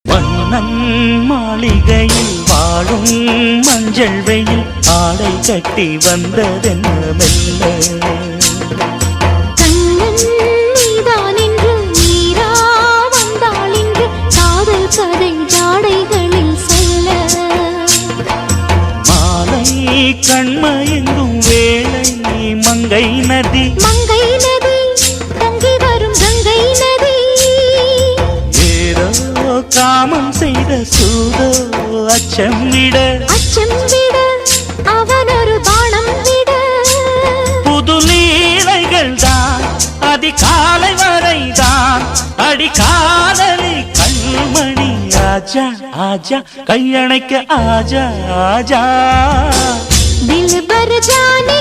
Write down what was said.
மன்னன் மாளிகையில் வாழும் மஞ்சள் வெயில் ஆடை கட்டி வந்ததென்ன மெல்ல கண்ணன் நீதான் என்று நீரா வந்தாள் என்று காதல் கதை ஜாடைகளில் சொல்ல மாலை கண்மயங்கும் வேளை மங்கை நதி மங்கை நதி தங்கி வரும் கங்கை நதி ஏதோ காமம் செய்த சூதோ அச்சம் விட அவன் ஒரு பானம் விட புது லீலைகள் தான் அதிகாலை வரைதான் அடிக்காதலி கண்மணி ஆஜா ஆஜா கையணைக்க ஆஜா ஆஜா दिल भर जाने